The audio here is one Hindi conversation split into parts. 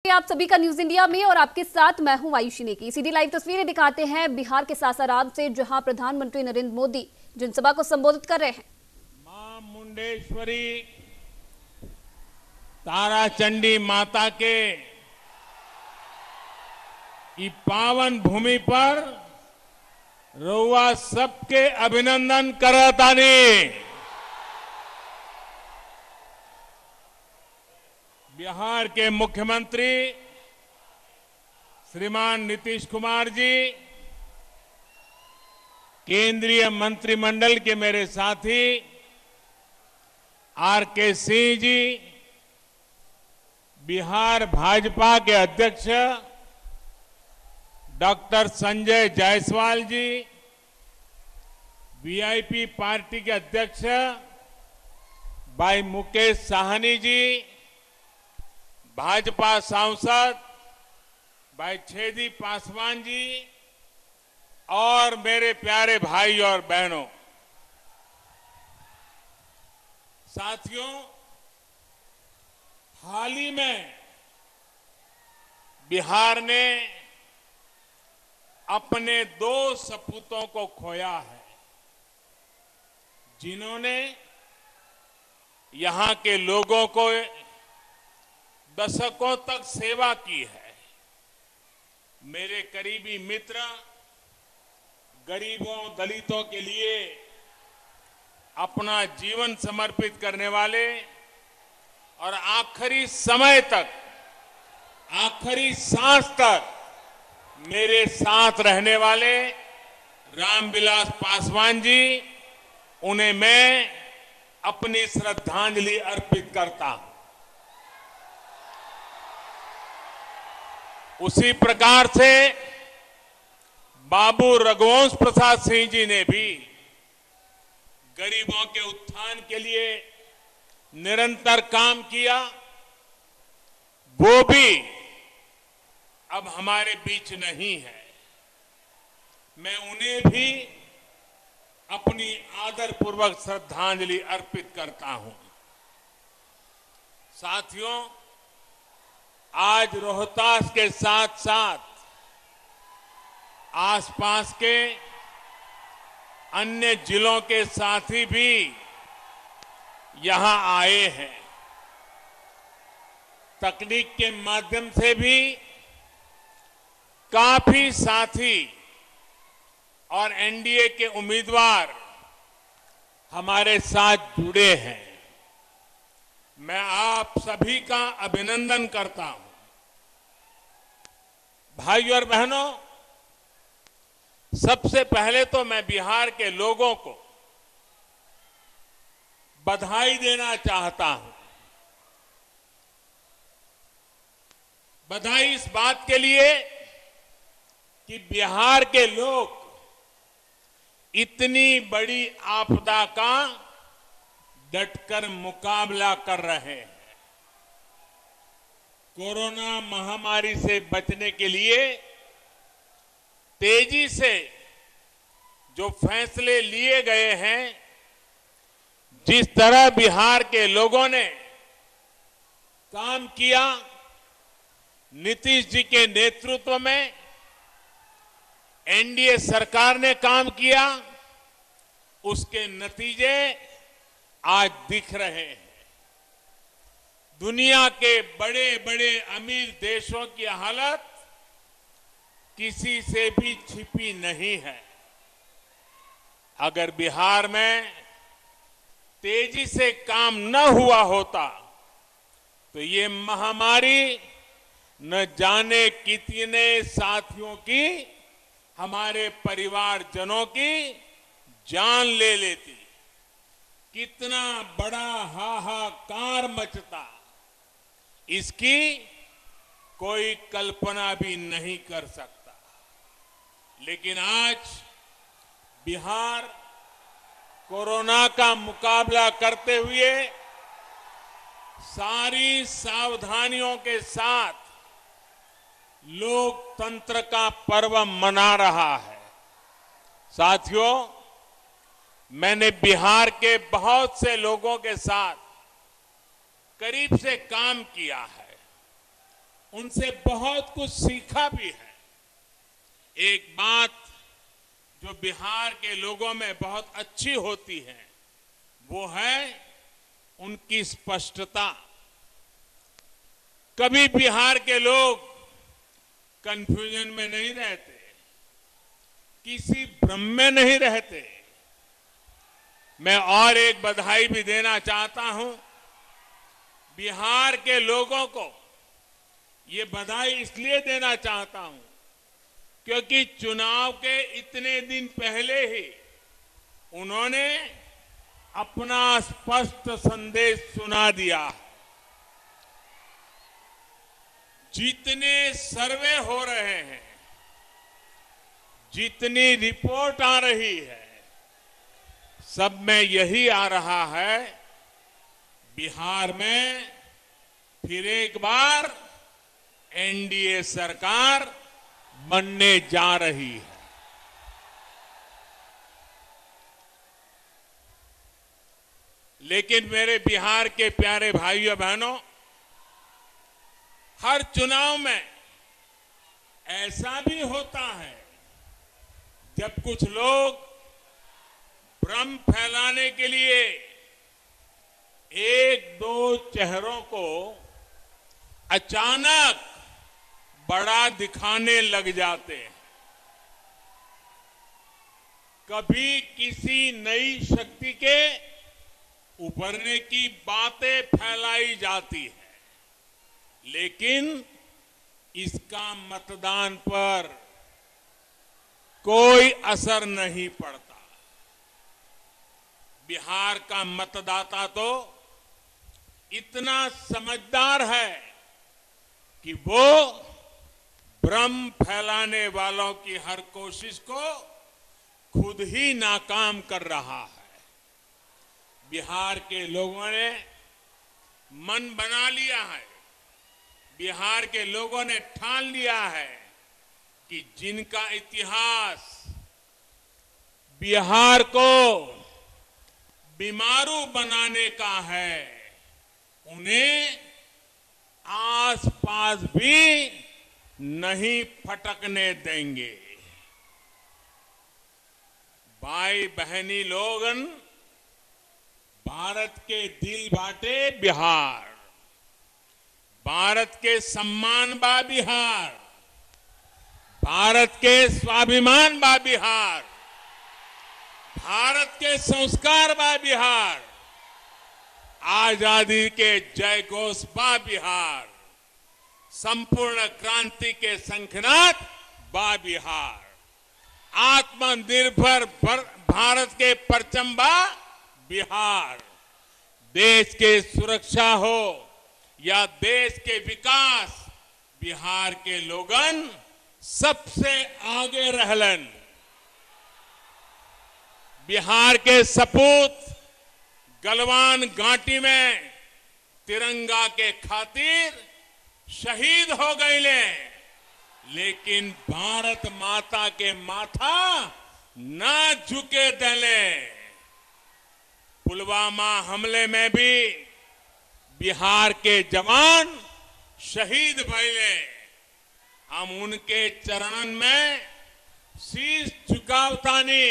आप सभी का न्यूज इंडिया में और आपके साथ मैं हूं आयुषी नेकी। सीधी लाइव तस्वीरें दिखाते हैं बिहार के सासाराम से, जहां प्रधानमंत्री नरेंद्र मोदी जनसभा को संबोधित कर रहे हैं। मां मुंडेश्वरी ताराचंडी माता के ई पावन भूमि पर रउआ सबके अभिनंदन करतानी। बिहार के मुख्यमंत्री श्रीमान नीतीश कुमार जी, केंद्रीय मंत्रिमंडल के मेरे साथी आर.के. सिंह जी, बिहार भाजपा के अध्यक्ष डॉक्टर संजय जायसवाल जी, वीआईपी पार्टी के अध्यक्ष भाई मुकेश साहनी जी, भाजपा सांसद भाई छेदी पासवान जी और मेरे प्यारे भाई और बहनों, साथियों, हाल ही में बिहार ने अपने 2 सपूतों को खोया है, जिन्होंने यहां के लोगों को दशकों तक सेवा की है। मेरे करीबी मित्र, गरीबों दलितों के लिए अपना जीवन समर्पित करने वाले और आखिरी समय तक, आखिरी सांस तक मेरे साथ रहने वाले रामविलास पासवान जी, उन्हें मैं अपनी श्रद्धांजलि अर्पित करता हूं। उसी प्रकार से बाबू रघुवंश प्रसाद सिंह जी ने भी गरीबों के उत्थान के लिए निरंतर काम किया। वो भी अब हमारे बीच नहीं है। मैं उन्हें भी अपनी आदरपूर्वक श्रद्धांजलि अर्पित करता हूं। साथियों, आज रोहतास के साथ साथ आसपास के अन्य जिलों के साथी भी यहां आए हैं। तकनीक के माध्यम से भी काफी साथी और एनडीए के उम्मीदवार हमारे साथ जुड़े हैं। मैं आप सभी का अभिनंदन करता हूं। भाइयों और बहनों, सबसे पहले तो मैं बिहार के लोगों को बधाई देना चाहता हूं। बधाई इस बात के लिए कि बिहार के लोग इतनी बड़ी आपदा का डटकर मुकाबला कर रहे हैं। कोरोना महामारी से बचने के लिए तेजी से जो फैसले लिए गए हैं, जिस तरह बिहार के लोगों ने काम किया, नीतीश जी के नेतृत्व में एनडीए सरकार ने काम किया, उसके नतीजे आज दिख रहे हैं। दुनिया के बड़े बड़े अमीर देशों की हालत किसी से भी छिपी नहीं है। अगर बिहार में तेजी से काम न हुआ होता तो ये महामारी न जाने कितने साथियों की, हमारे परिवारजनों की जान ले लेती। कितना बड़ा हाहाकार मचता, इसकी कोई कल्पना भी नहीं कर सकता। लेकिन आज बिहार कोरोना का मुकाबला करते हुए सारी सावधानियों के साथ लोकतंत्र का पर्व मना रहा है। साथियों, मैंने बिहार के बहुत से लोगों के साथ करीब से काम किया है। उनसे बहुत कुछ सीखा भी है। एक बात जो बिहार के लोगों में बहुत अच्छी होती है वो है उनकी स्पष्टता। कभी बिहार के लोग कंफ्यूजन में नहीं रहते, किसी भ्रम में नहीं रहते। मैं और एक बधाई भी देना चाहता हूं बिहार के लोगों को। ये बधाई इसलिए देना चाहता हूं क्योंकि चुनाव के इतने दिन पहले ही उन्होंने अपना स्पष्ट संदेश सुना दिया। जितने सर्वे हो रहे हैं, जितनी रिपोर्ट आ रही है, सब में यही आ रहा है बिहार में फिर एक बार एनडीए सरकार बनने जा रही है। लेकिन मेरे बिहार के प्यारे भाइयों बहनों, हर चुनाव में ऐसा भी होता है जब कुछ लोग भ्रम फैलाने के लिए एक दो चेहरों को अचानक बड़ा दिखाने लग जाते हैं। कभी किसी नई शक्ति के उभरने की बातें फैलाई जाती है, लेकिन इसका मतदान पर कोई असर नहीं पड़ता। बिहार का मतदाता तो इतना समझदार है कि वो भ्रम फैलाने वालों की हर कोशिश को खुद ही नाकाम कर रहा है। बिहार के लोगों ने मन बना लिया है, बिहार के लोगों ने ठान लिया है कि जिनका इतिहास बिहार को बीमारू बनाने का है, उन्हें आसपास भी नहीं फटकने देंगे। भाई बहनी लोगन, भारत के दिल बाटे बिहार, भारत के सम्मान बा बिहार, भारत के स्वाभिमान बा बिहार, भारत के संस्कार बा बिहार, आजादी के जय घोष बा बिहार, संपूर्ण क्रांति के शंखनाद बा बिहार, आत्मनिर्भर भारत के परचम बा बिहार। देश के सुरक्षा हो या देश के विकास, बिहार के लोगन सबसे आगे रहलन। बिहार के सपूत गलवान घाटी में तिरंगा के खातिर शहीद हो गए, लेकिन भारत माता के माथा ना झुके दले। पुलवामा हमले में भी बिहार के जवान शहीद भइले। हम उनके चरणन में शीश झुकावतानी,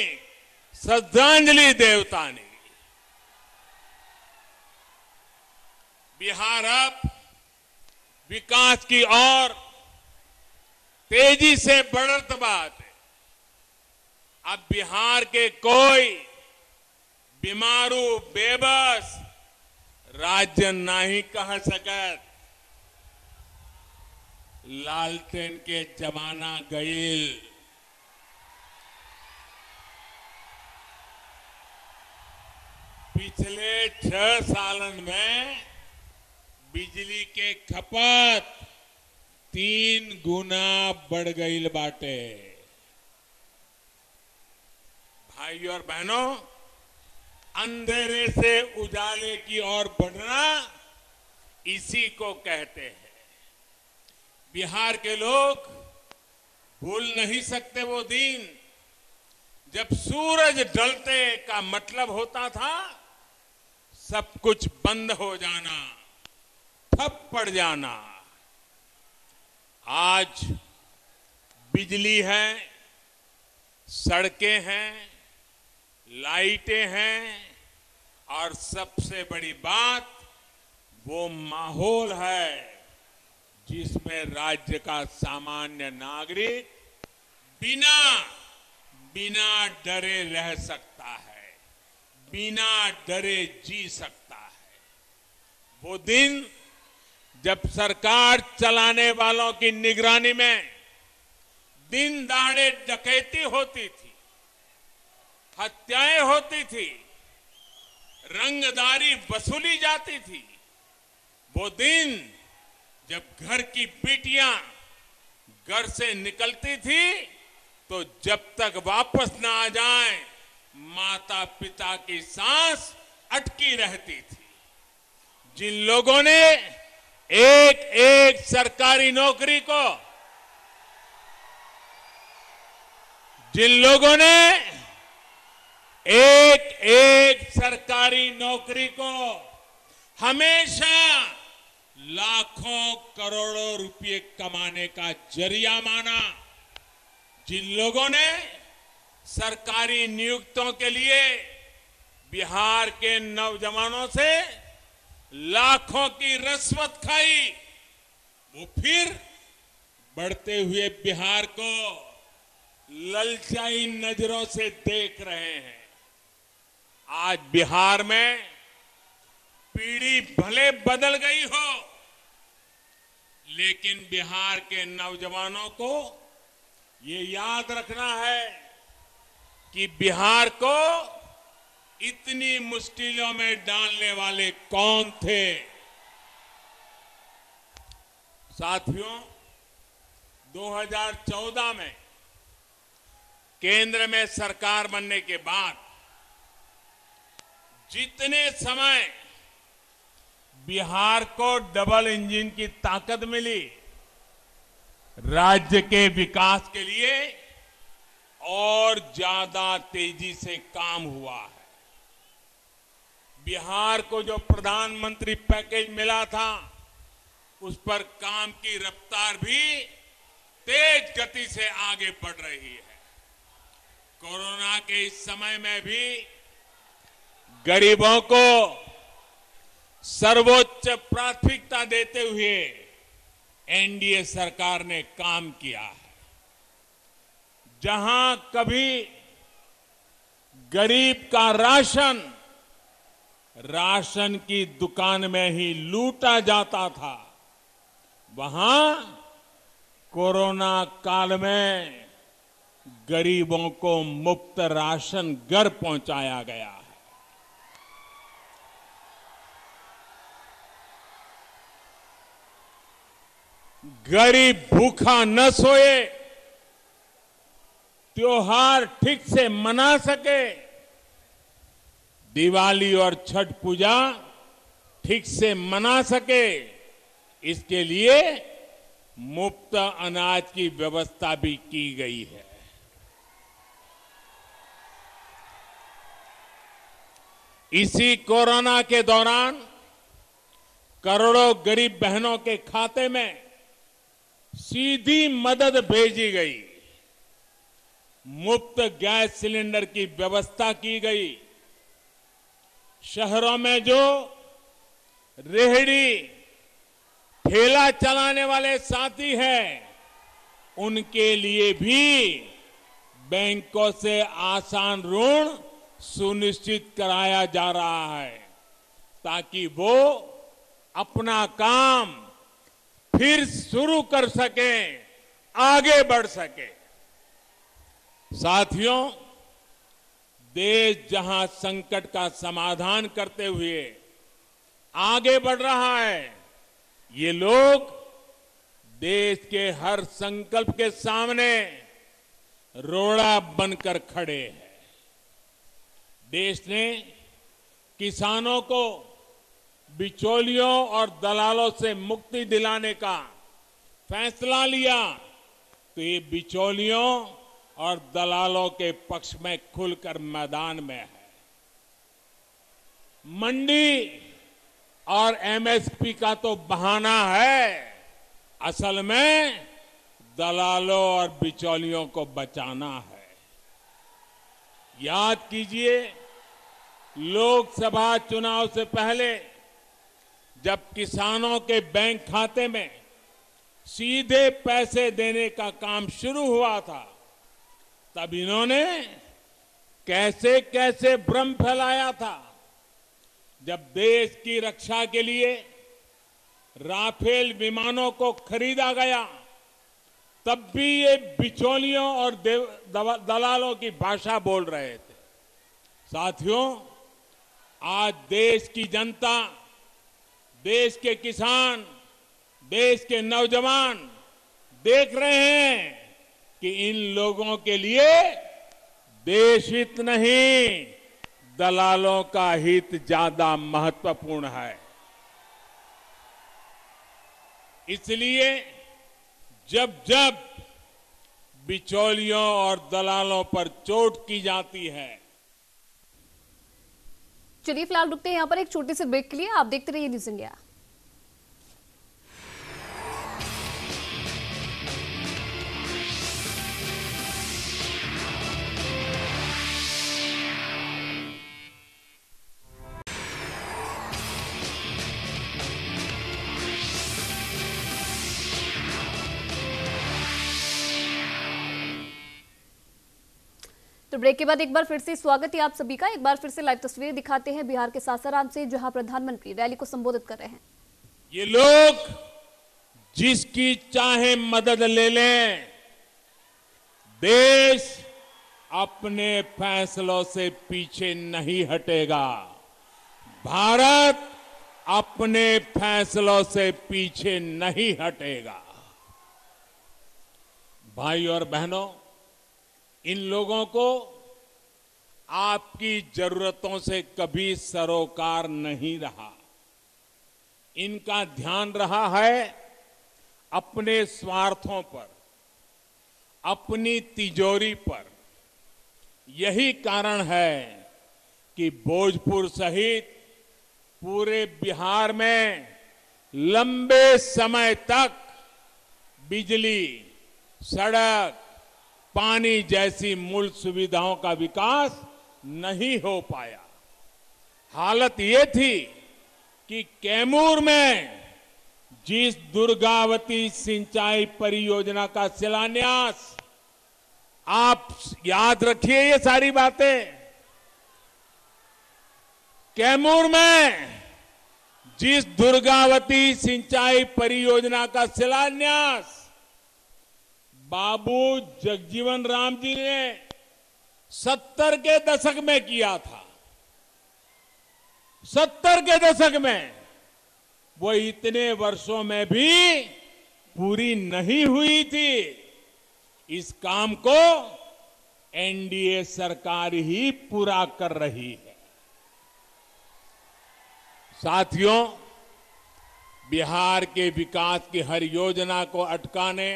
श्रद्धांजलि देवतानी। बिहार अब विकास की ओर तेजी से बढ़त बात है। अब बिहार के कोई बीमारू बेबस राज्य नहीं कह सकत। लालटेन के जमाना गईल। पिछले 6 सालन में बिजली के खपत 3 गुना बढ़ गईल बाटे। भाइयों और बहनों, अंधेरे से उजाले की ओर बढ़ना इसी को कहते हैं। बिहार के लोग भूल नहीं सकते वो दिन जब सूरज ढलते का मतलब होता था सब कुछ बंद हो जाना, ठप पड़ जाना। आज बिजली है, सड़कें हैं, लाइटें हैं और सबसे बड़ी बात वो माहौल है जिसमें राज्य का सामान्य नागरिक बिना डरे रह सकता है, बिना डरे जी सकता है। वो दिन जब सरकार चलाने वालों की निगरानी में दिन दहाड़े डकैती होती थी, हत्याएं होती थी, रंगदारी वसूली जाती थी, वो दिन जब घर की बेटियां घर से निकलती थी तो जब तक वापस ना आ जाए माता पिता की सांस अटकी रहती थी। जिन लोगों ने एक एक सरकारी नौकरी को, जिन लोगों ने एक एक सरकारी नौकरी को हमेशा लाखों करोड़ों रुपए कमाने का जरिया माना, जिन लोगों ने सरकारी नियुक्तियों के लिए बिहार के नौजवानों से लाखों की रिश्वत खाई, वो फिर बढ़ते हुए बिहार को ललचाई नजरों से देख रहे हैं। आज बिहार में पीढ़ी भले बदल गई हो, लेकिन बिहार के नौजवानों को ये याद रखना है कि बिहार को इतनी मुश्किलों में डालने वाले कौन थे। साथियों, 2014 में केंद्र में सरकार बनने के बाद जितने समय बिहार को डबल इंजन की ताकत मिली, राज्य के विकास के लिए और ज्यादा तेजी से काम हुआ है। बिहार को जो प्रधानमंत्री पैकेज मिला था, उस पर काम की रफ्तार भी तेज गति से आगे बढ़ रही है। कोरोना के इस समय में भी गरीबों को सर्वोच्च प्राथमिकता देते हुए एनडीए सरकार ने काम किया है। जहां कभी गरीब का राशन की दुकान में ही लूटा जाता था, वहां कोरोना काल में गरीबों को मुफ्त राशन घर पहुंचाया गया है। गरीब भूखा न सोए, त्योहार ठीक से मना सके, दिवाली और छठ पूजा ठीक से मना सके, इसके लिए मुफ्त अनाज की व्यवस्था भी की गई है। इसी कोरोना के दौरान करोड़ों गरीब बहनों के खाते में सीधी मदद भेजी गई, मुफ्त गैस सिलेंडर की व्यवस्था की गई। शहरों में जो रेहड़ी ठेला चलाने वाले साथी हैं, उनके लिए भी बैंकों से आसान ऋण सुनिश्चित कराया जा रहा है, ताकि वो अपना काम फिर शुरू कर सके, आगे बढ़ सके। साथियों, देश जहां संकट का समाधान करते हुए आगे बढ़ रहा है, ये लोग देश के हर संकल्प के सामने रोड़ा बनकर खड़े हैं। देश ने किसानों को बिचौलियों और दलालों से मुक्ति दिलाने का फैसला लिया, तो ये बिचौलियों और दलालों के पक्ष में खुलकर मैदान में है। मंडी और एमएसपी का तो बहाना है, असल में दलालों और बिचौलियों को बचाना है। याद कीजिए, लोकसभा चुनाव से पहले जब किसानों के बैंक खाते में सीधे पैसे देने का काम शुरू हुआ था, तब इन्होंने कैसे कैसे भ्रम फैलाया था। जब देश की रक्षा के लिए राफेल विमानों को खरीदा गया, तब भी ये बिचौलियों और दलालों की भाषा बोल रहे थे। साथियों, आज देश की जनता, देश के किसान, देश के नौजवान देख रहे हैं कि इन लोगों के लिए देश हित नहीं, दलालों का हित ज्यादा महत्वपूर्ण है। इसलिए जब जब बिचौलियों और दलालों पर चोट की जाती है। चलिए फिलहाल रुकते हैं यहाँ पर एक छोटे से ब्रेक के लिए। आप देखते रहिए न्यूज़ इंडिया। तो ब्रेक के बाद एक बार फिर से स्वागत है आप सभी का। एक बार फिर से लाइव तस्वीरें दिखाते हैं बिहार के सासाराम से, जहां प्रधानमंत्री रैली को संबोधित कर रहे हैं। ये लोग जिसकी चाहे मदद ले लें, देश अपने फैसलों से पीछे नहीं हटेगा। भारत अपने फैसलों से पीछे नहीं हटेगा। भाई और बहनों, इन लोगों को आपकी जरूरतों से कभी सरोकार नहीं रहा। इनका ध्यान रहा है अपने स्वार्थों पर, अपनी तिजोरी पर। यही कारण है कि भोजपुर सहित पूरे बिहार में लंबे समय तक बिजली, सड़क, पानी जैसी मूल सुविधाओं का विकास नहीं हो पाया। हालत ये थी कि कैमूर में जिस दुर्गावती सिंचाई परियोजना का शिलान्यास, आप याद रखिए ये सारी बातें, कैमूर में जिस दुर्गावती सिंचाई परियोजना का शिलान्यास बाबू जगजीवन राम जी ने 70 के दशक में किया था, 70 के दशक में, वो इतने वर्षों में भी पूरी नहीं हुई थी। इस काम को एनडीए सरकार ही पूरा कर रही है। साथियों, बिहार के विकास की हर योजना को अटकाने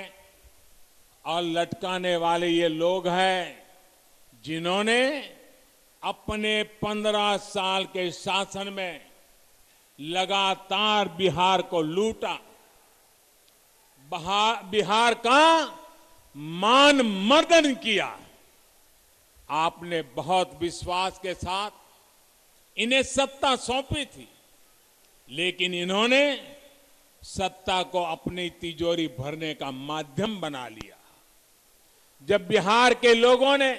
और लटकाने वाले ये लोग हैं जिन्होंने अपने 15 साल के शासन में लगातार बिहार को लूटा, बिहार का मान मर्दन किया। आपने बहुत विश्वास के साथ इन्हें सत्ता सौंपी थी, लेकिन इन्होंने सत्ता को अपनी तिजोरी भरने का माध्यम बना लिया। जब बिहार के लोगों ने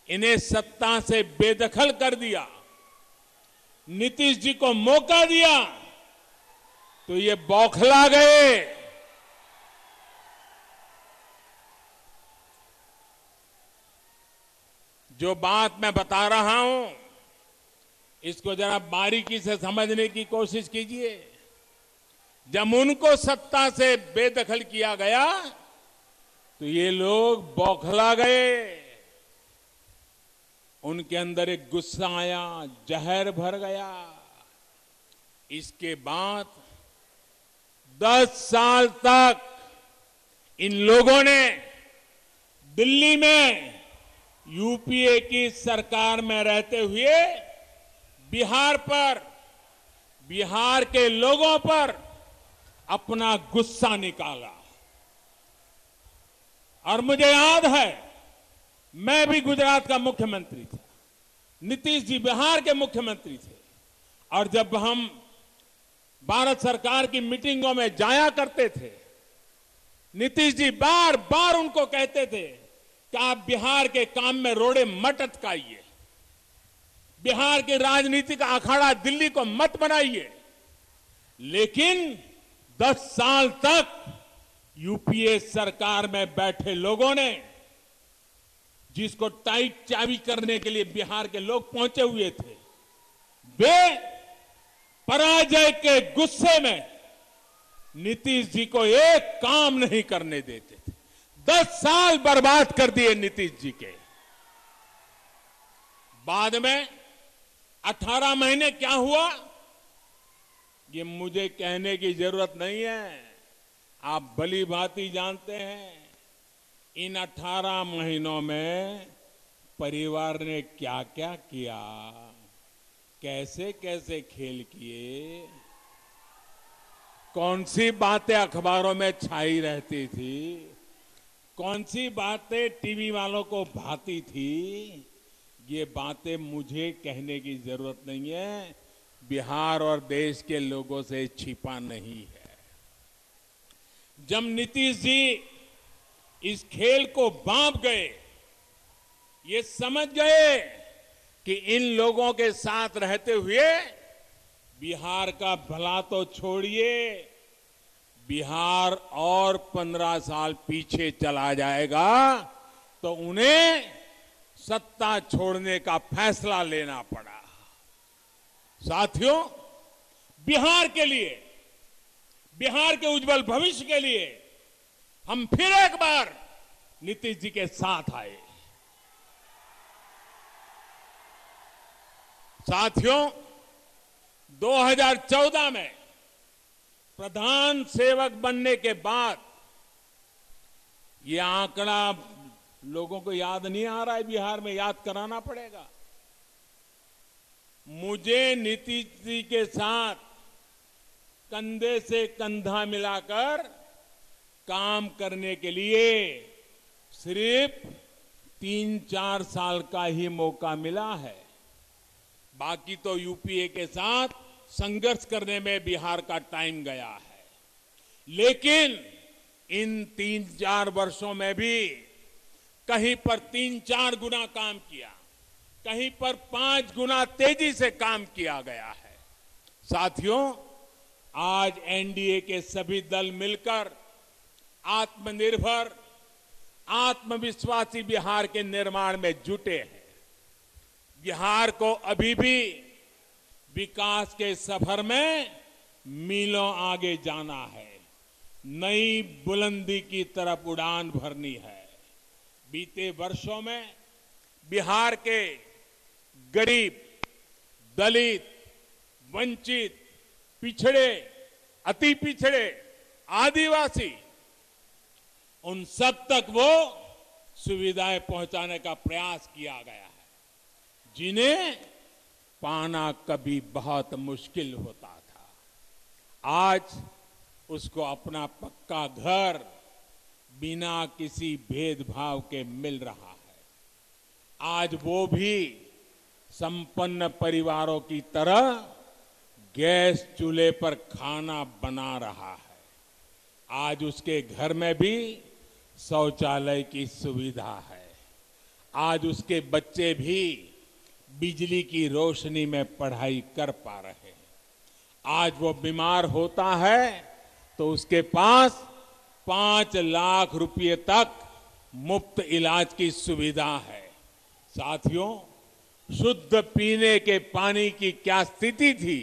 इन्हें सत्ता से बेदखल कर दिया, नीतीश जी को मौका दिया, तो ये बौखला गए। जो बात मैं बता रहा हूं, इसको जरा बारीकी से समझने की कोशिश कीजिए। जब उनको सत्ता से बेदखल किया गया, तो ये लोग बौखला गए। उनके अंदर एक गुस्सा आया, जहर भर गया। इसके बाद 10 साल तक इन लोगों ने दिल्ली में यूपीए की सरकार में रहते हुए बिहार पर, बिहार के लोगों पर अपना गुस्सा निकाला। और मुझे याद है, मैं भी गुजरात का मुख्यमंत्री था, नीतीश जी बिहार के मुख्यमंत्री थे, और जब हम भारत सरकार की मीटिंगों में जाया करते थे, नीतीश जी बार बार उनको कहते थे कि आप बिहार के काम में रोड़े मत अटकाइए, बिहार की राजनीति का अखाड़ा दिल्ली को मत बनाइए। लेकिन 10 साल तक यूपीए सरकार में बैठे लोगों ने, जिसको टाइट चाबी करने के लिए बिहार के लोग पहुंचे हुए थे, वे पराजय के गुस्से में नीतीश जी को एक काम नहीं करने देते थे। 10 साल बर्बाद कर दिए नीतीश जी के। बाद में 18 महीने क्या हुआ, ये मुझे कहने की जरूरत नहीं है, आप भली भांति जानते हैं। इन 18 महीनों में परिवार ने क्या क्या किया, कैसे कैसे खेल किए, कौन सी बातें अखबारों में छाई रहती थी, कौन सी बातें टीवी वालों को भाती थी, ये बातें मुझे कहने की जरूरत नहीं है, बिहार और देश के लोगों से छिपा नहीं है। जब नीतीश जी इस खेल को भांप गए, ये समझ गए कि इन लोगों के साथ रहते हुए बिहार का भला तो छोड़िए, बिहार और 15 साल पीछे चला जाएगा, तो उन्हें सत्ता छोड़ने का फैसला लेना पड़ा। साथियों, बिहार के लिए, बिहार के उज्जवल भविष्य के लिए हम फिर एक बार नीतीश जी के साथ आए। साथियों, 2014 में प्रधान सेवक बनने के बाद, ये आंकड़ा लोगों को याद नहीं आ रहा है, बिहार में याद कराना पड़ेगा। मुझे नीतीश जी के साथ कंधे से कंधा मिलाकर काम करने के लिए सिर्फ 3-4 साल का ही मौका मिला है। बाकी तो यूपीए के साथ संघर्ष करने में बिहार का टाइम गया है। लेकिन इन 3-4 वर्षों में भी कहीं पर 3-4 गुना काम किया, कहीं पर 5 गुना तेजी से काम किया गया है। साथियों, आज एनडीए के सभी दल मिलकर आत्मनिर्भर, आत्मविश्वासी बिहार के निर्माण में जुटे हैं। बिहार को अभी भी विकास के सफर में मीलों आगे जाना है, नई बुलंदी की तरफ उड़ान भरनी है। बीते वर्षों में बिहार के गरीब, दलित, वंचित, पिछड़े, अति पिछड़े, आदिवासी, उन सब तक वो सुविधाएं पहुंचाने का प्रयास किया गया है, जिन्हें पाना कभी बहुत मुश्किल होता था। आज उसको अपना पक्का घर बिना किसी भेदभाव के मिल रहा है। आज वो भी संपन्न परिवारों की तरह गैस चूल्हे पर खाना बना रहा है। आज उसके घर में भी शौचालय की सुविधा है। आज उसके बच्चे भी बिजली की रोशनी में पढ़ाई कर पा रहे हैं। आज वो बीमार होता है तो उसके पास 5 लाख रुपए तक मुफ्त इलाज की सुविधा है। साथियों, शुद्ध पीने के पानी की क्या स्थिति थी,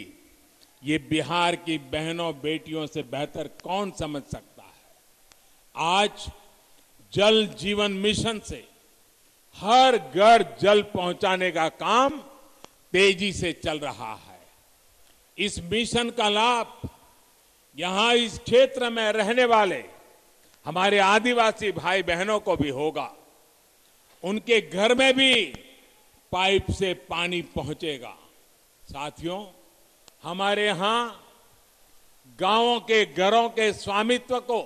ये बिहार की बहनों बेटियों से बेहतर कौन समझ सकता है। आज जल जीवन मिशन से हर घर जल पहुंचाने का काम तेजी से चल रहा है। इस मिशन का लाभ यहां इस क्षेत्र में रहने वाले हमारे आदिवासी भाई बहनों को भी होगा। उनके घर में भी पाइप से पानी पहुंचेगा। साथियों, हमारे यहां गांवों के घरों के स्वामित्व को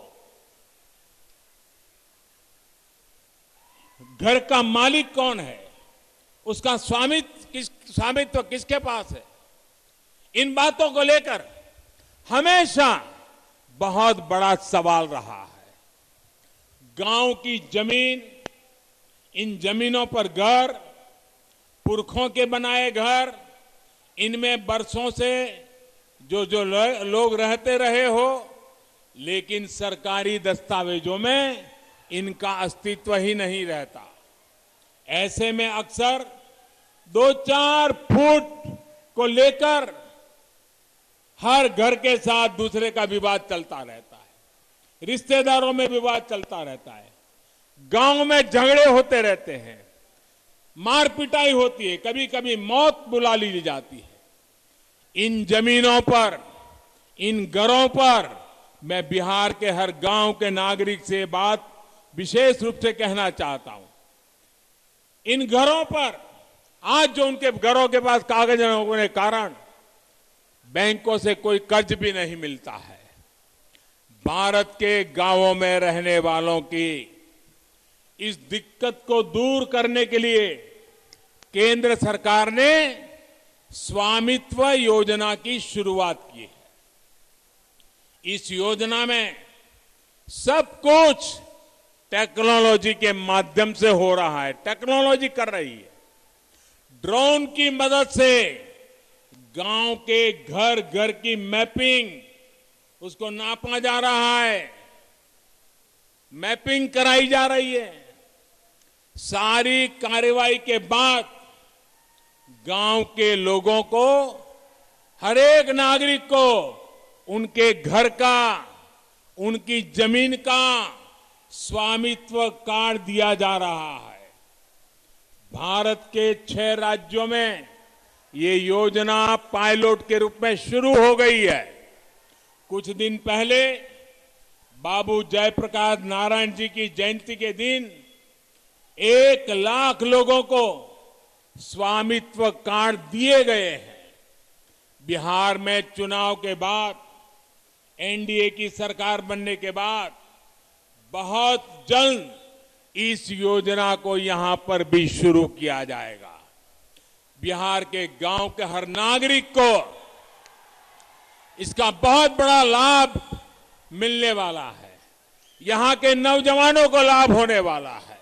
घर का मालिक कौन है, उसका स्वामित्व किसके पास है, इन बातों को लेकर हमेशा बहुत बड़ा सवाल रहा है। गांव की जमीन, इन जमीनों पर घर, पुरखों के बनाए घर, इनमें बरसों से जो लोग रहते रहे हो, लेकिन सरकारी दस्तावेजों में इनका अस्तित्व ही नहीं रहता। ऐसे में अक्सर 2-4 फुट को लेकर हर घर के साथ दूसरे का विवाद चलता रहता है, रिश्तेदारों में विवाद चलता रहता है, गांव में झगड़े होते रहते हैं, मार पिटाई होती है, कभी कभी मौत बुला ली जाती है। इन जमीनों पर, इन घरों पर मैं बिहार के हर गांव के नागरिक से बात विशेष रूप से कहना चाहता हूं। इन घरों पर आज जो उनके घरों के पास कागज न होने के कारण बैंकों से कोई कर्ज भी नहीं मिलता है। भारत के गांवों में रहने वालों की इस दिक्कत को दूर करने के लिए केंद्र सरकार ने स्वामित्व योजना की शुरुआत की है। इस योजना में सब कुछ टेक्नोलॉजी के माध्यम से हो रहा है, टेक्नोलॉजी कर रही है। ड्रोन की मदद से गांव के घर घर की मैपिंग, उसको नापा जा रहा है, मैपिंग कराई जा रही है। सारी कार्रवाई के बाद गांव के लोगों को, हर एक नागरिक को उनके घर का, उनकी जमीन का स्वामित्व कार्ड दिया जा रहा है। भारत के 6 राज्यों में ये योजना पायलट के रूप में शुरू हो गई है। कुछ दिन पहले बाबू जयप्रकाश नारायण जी की जयंती के दिन 1 लाख लोगों को स्वामित्व कार्ड दिए गए हैं। बिहार में चुनाव के बाद, एनडीए की सरकार बनने के बाद बहुत जल्द इस योजना को यहां पर भी शुरू किया जाएगा। बिहार के गांव के हर नागरिक को इसका बहुत बड़ा लाभ मिलने वाला है। यहां के नौजवानों को लाभ होने वाला है।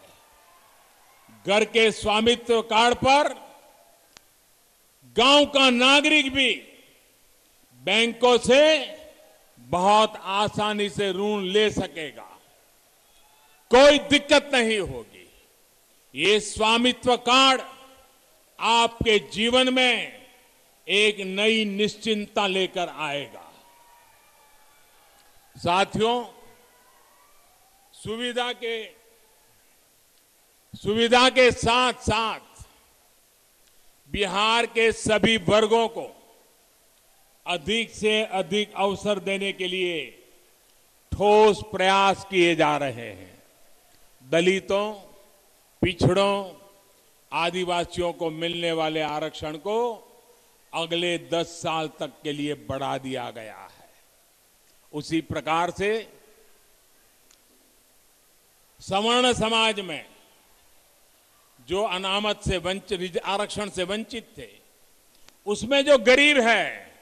घर के स्वामित्व कार्ड पर गांव का नागरिक भी बैंकों से बहुत आसानी से ऋण ले सकेगा, कोई दिक्कत नहीं होगी। ये स्वामित्व कार्ड आपके जीवन में एक नई निश्चिंतता लेकर आएगा। साथियों, सुविधा के साथ साथ बिहार के सभी वर्गों को अधिक से अधिक अवसर देने के लिए ठोस प्रयास किए जा रहे हैं। दलितों, पिछड़ों, आदिवासियों को मिलने वाले आरक्षण को अगले 10 साल तक के लिए बढ़ा दिया गया है। उसी प्रकार से सवर्ण समाज में जो अनामत से वंचित, आरक्षण से वंचित थे, उसमें जो गरीब है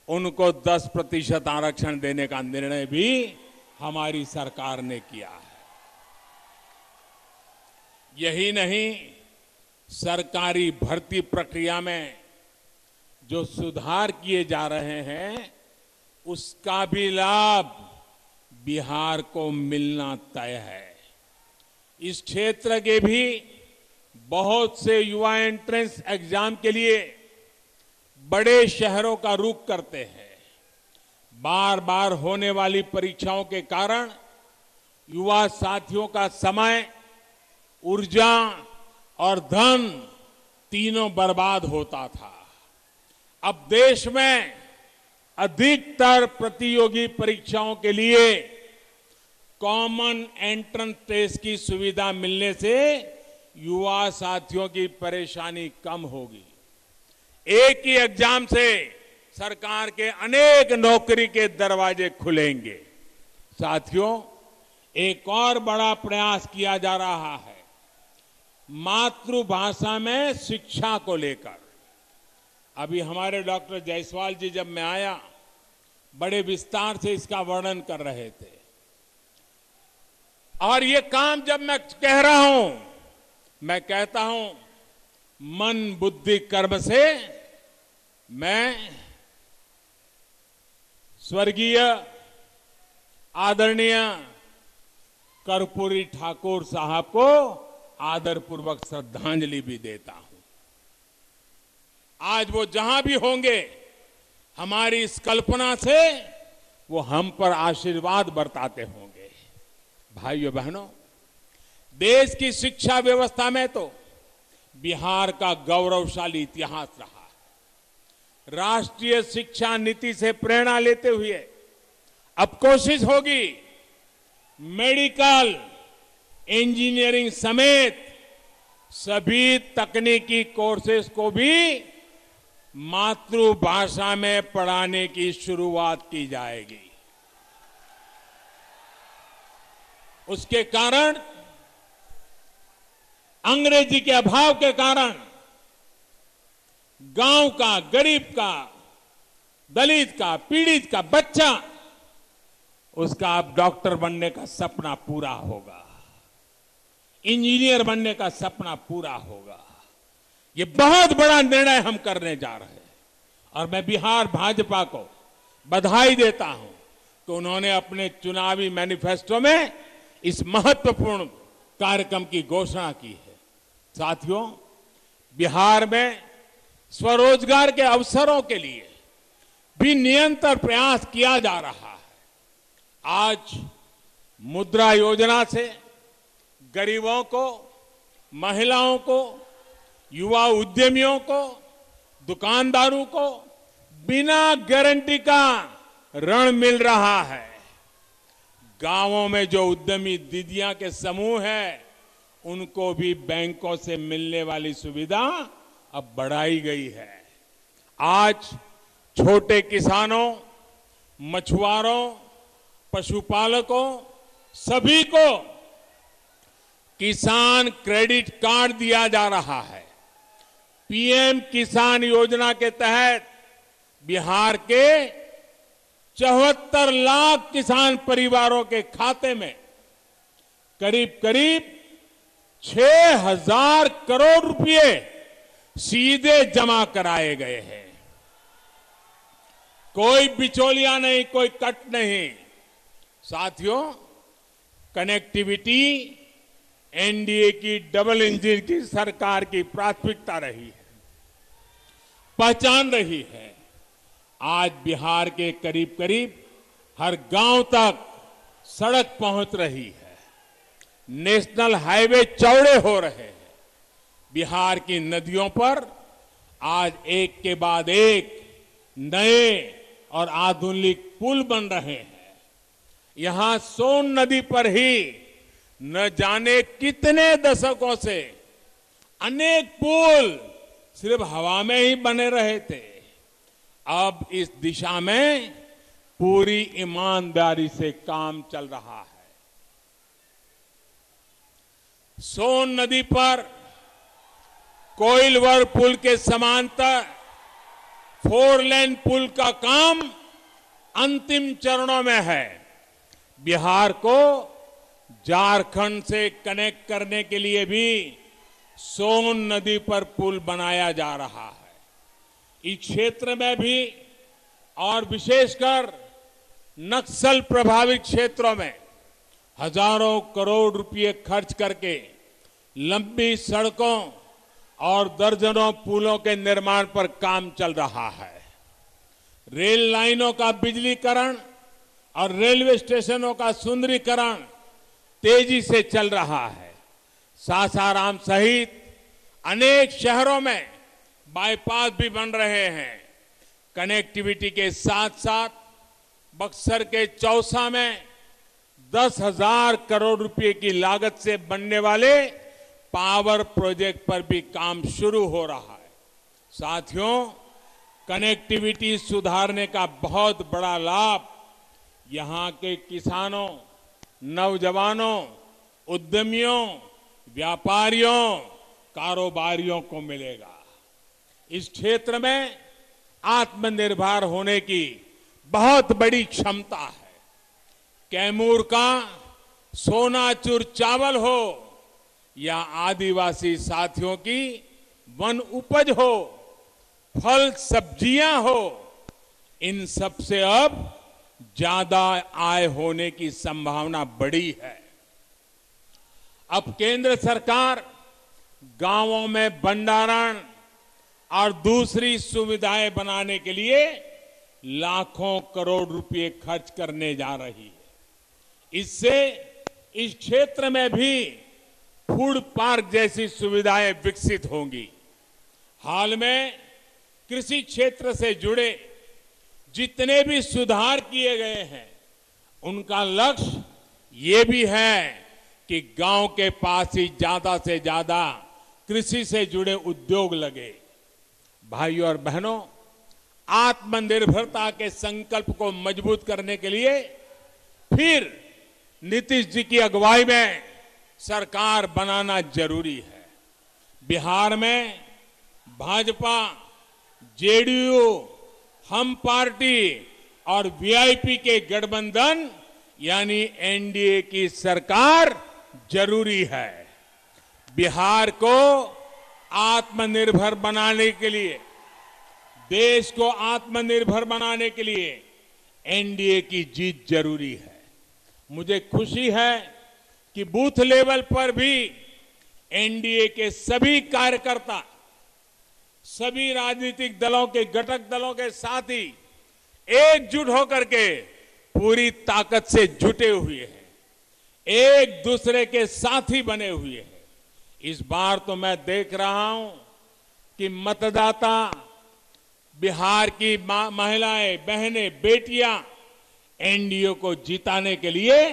उनको 10% आरक्षण देने का निर्णय भी हमारी सरकार ने किया है। यही नहीं, सरकारी भर्ती प्रक्रिया में जो सुधार किए जा रहे हैं, उसका भी लाभ बिहार को मिलना तय है। इस क्षेत्र के भी बहुत से युवा एंट्रेंस एग्जाम के लिए बड़े शहरों का रुख करते हैं। बार बार होने वाली परीक्षाओं के कारण युवा साथियों का समय, ऊर्जा और धन तीनों बर्बाद होता था। अब देश में अधिकतर प्रतियोगी परीक्षाओं के लिए कॉमन एंट्रेंस टेस्ट की सुविधा मिलने से युवा साथियों की परेशानी कम होगी। एक ही एग्जाम से सरकार के अनेक नौकरी के दरवाजे खुलेंगे। साथियों, एक और बड़ा प्रयास किया जा रहा है। मातृभाषा में शिक्षा को लेकर। अभी हमारे डॉक्टर जायसवाल जी जब मैं आया, बड़े विस्तार से इसका वर्णन कर रहे थे। और ये काम जब मैं कह रहा हूं, मैं कहता हूं मन बुद्धि कर्म से मैं स्वर्गीय आदरणीय कर्पूरी ठाकुर साहब को आदरपूर्वक श्रद्धांजलि भी देता हूं। आज वो जहां भी होंगे, हमारी इस कल्पना से वो हम पर आशीर्वाद बरताते होंगे। भाइयों बहनों, देश की शिक्षा व्यवस्था में तो बिहार का गौरवशाली इतिहास रहा है। राष्ट्रीय शिक्षा नीति से प्रेरणा लेते हुए अब कोशिश होगी मेडिकल, इंजीनियरिंग समेत सभी तकनीकी कोर्सेज को भी मातृभाषा में पढ़ाने की शुरुआत की जाएगी। उसके कारण अंग्रेजी के अभाव के कारण गांव का, गरीब का, दलित का, पीड़ित का बच्चा, उसका अब डॉक्टर बनने का सपना पूरा होगा, इंजीनियर बनने का सपना पूरा होगा। ये बहुत बड़ा निर्णय हम करने जा रहे हैं और मैं बिहार भाजपा को बधाई देता हूं कि उन्होंने अपने चुनावी मैनिफेस्टो में इस महत्वपूर्ण कार्यक्रम की घोषणा की है। साथियों, बिहार में स्वरोजगार के अवसरों के लिए भी निरंतर प्रयास किया जा रहा है। आज मुद्रा योजना से गरीबों को, महिलाओं को, युवा उद्यमियों को, दुकानदारों को बिना गारंटी का ऋण मिल रहा है। गांवों में जो उद्यमी दीदियां के समूह हैं, उनको भी बैंकों से मिलने वाली सुविधा अब बढ़ाई गई है। आज छोटे किसानों, मछुआरों, पशुपालकों सभी को किसान क्रेडिट कार्ड दिया जा रहा है। पीएम किसान योजना के तहत बिहार के 74 लाख किसान परिवारों के खाते में करीब करीब 6,000 करोड़ रुपए सीधे जमा कराए गए हैं। कोई बिचौलिया नहीं, कोई कट नहीं। साथियों, कनेक्टिविटी एनडीए की डबल इंजन की सरकार की प्राथमिकता रही है, पहचान रही है। आज बिहार के करीब करीब हर गांव तक सड़क पहुंच रही है, नेशनल हाईवे चौड़े हो रहे हैं। बिहार की नदियों पर आज एक के बाद एक नए और आधुनिक पुल बन रहे हैं। यहां सोन नदी पर ही न जाने कितने दशकों से अनेक पुल सिर्फ हवा में ही बने रहे थे। अब इस दिशा में पूरी ईमानदारी से काम चल रहा है। सोन नदी पर कोइलवर पुल के समांतर 4 लेन पुल का काम अंतिम चरणों में है। बिहार को झारखंड से कनेक्ट करने के लिए भी सोन नदी पर पुल बनाया जा रहा है। इस क्षेत्र में भी और विशेषकर नक्सल प्रभावित क्षेत्रों में हजारों करोड़ रुपए खर्च करके लंबी सड़कों और दर्जनों पुलों के निर्माण पर काम चल रहा है। रेल लाइनों का बिजलीकरण और रेलवे स्टेशनों का सुंदरीकरण तेजी से चल रहा है। सासाराम सहित अनेक शहरों में बाईपास भी बन रहे हैं। कनेक्टिविटी के साथ साथ बक्सर के चौसा में 10,000 करोड़ रुपए की लागत से बनने वाले पावर प्रोजेक्ट पर भी काम शुरू हो रहा है। साथियों, कनेक्टिविटी सुधारने का बहुत बड़ा लाभ यहां के किसानों, नौजवानों, उद्यमियों, व्यापारियों कारोबारियों को मिलेगा। इस क्षेत्र में आत्मनिर्भर होने की बहुत बड़ी क्षमता है। कैमूर का सोनाचूर चावल हो या आदिवासी साथियों की वन उपज हो, फल सब्जियां हो, इन सब से अब ज्यादा आय होने की संभावना बड़ी है। अब केंद्र सरकार गांवों में भंडारण और दूसरी सुविधाएं बनाने के लिए लाखों करोड़ रुपए खर्च करने जा रही है। इससे इस क्षेत्र में भी फूड पार्क जैसी सुविधाएं विकसित होंगी। हाल में कृषि क्षेत्र से जुड़े जितने भी सुधार किए गए हैं, उनका लक्ष्य ये भी है कि गांव के पास ही ज्यादा से ज्यादा कृषि से जुड़े उद्योग लगे। भाइयों और बहनों, आत्मनिर्भरता के संकल्प को मजबूत करने के लिए फिर नीतीश जी की अगुवाई में सरकार बनाना जरूरी है। बिहार में भाजपा, जेडीयू, हम पार्टी और वीआईपी के गठबंधन यानी एनडीए की सरकार जरूरी है। बिहार को आत्मनिर्भर बनाने के लिए, देश को आत्मनिर्भर बनाने के लिए एनडीए की जीत जरूरी है। मुझे खुशी है कि बूथ लेवल पर भी एनडीए के सभी कार्यकर्ता, सभी राजनीतिक दलों के घटक दलों के साथी एकजुट होकर के पूरी ताकत से जुटे हुए हैं, एक दूसरे के साथी बने हुए हैं। इस बार तो मैं देख रहा हूं कि मतदाता, बिहार की महिलाएं, बहनें, बेटियां एनडीए को जिताने के लिए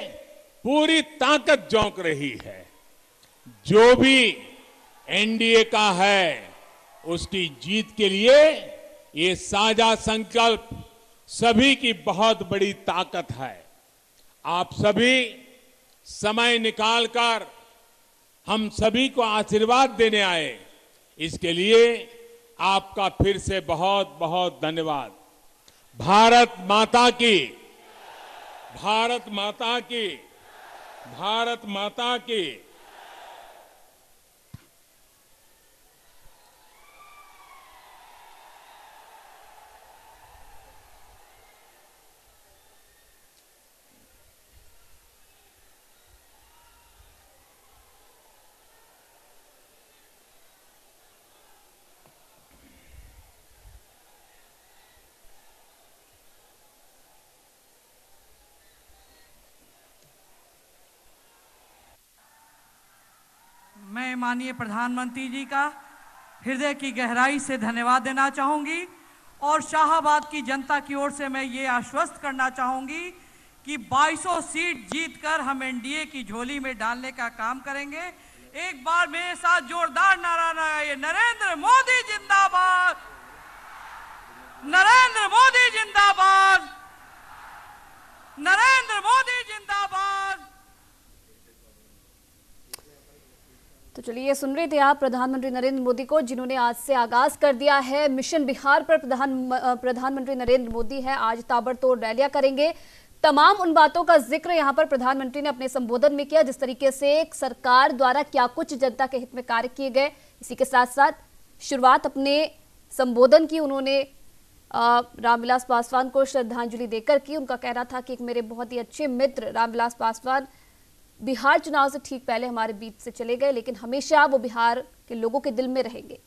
पूरी ताकत झोंक रही है। जो भी एनडीए का है, उसकी जीत के लिए ये साझा संकल्प सभी की बहुत बड़ी ताकत है। आप सभी समय निकालकर हम सभी को आशीर्वाद देने आए, इसके लिए आपका फिर से बहुत बहुत धन्यवाद। भारत माता की, भारत माता की, भारत माता की। मैं माननीय प्रधानमंत्री जी का हृदय की गहराई से धन्यवाद देना चाहूंगी और शाहाबाद की जनता की ओर से मैं ये आश्वस्त करना चाहूंगी कि 2200 सीट जीतकर हम एनडीए की झोली में डालने का काम करेंगे। एक बार मेरे साथ जोरदार नारा लगाइए, नरेंद्र मोदी जिंदाबाद, नरेंद्र मोदी जिंदाबाद, नरेंद्र मोदी जिंदाबाद। तो चलिए, सुन रहे थे आप प्रधानमंत्री नरेंद्र मोदी को, जिन्होंने आज से आगाज कर दिया है मिशन बिहार पर। प्रधानमंत्री नरेंद्र मोदी है आज ताबड़तोड़ रैलियां करेंगे। तमाम उन बातों का जिक्र यहां पर प्रधानमंत्री ने अपने संबोधन में किया, जिस तरीके से एक सरकार द्वारा क्या कुछ जनता के हित में कार्य किए गए। इसी के साथ साथ शुरुआत अपने संबोधन की उन्होंने रामविलास पासवान को श्रद्धांजलि देकर की। उनका कहना था कि एक मेरे बहुत ही अच्छे मित्र रामविलास पासवान बिहार चुनाव से ठीक पहले हमारे बीच से चले गए, लेकिन हमेशा वो बिहार के लोगों के दिल में रहेंगे।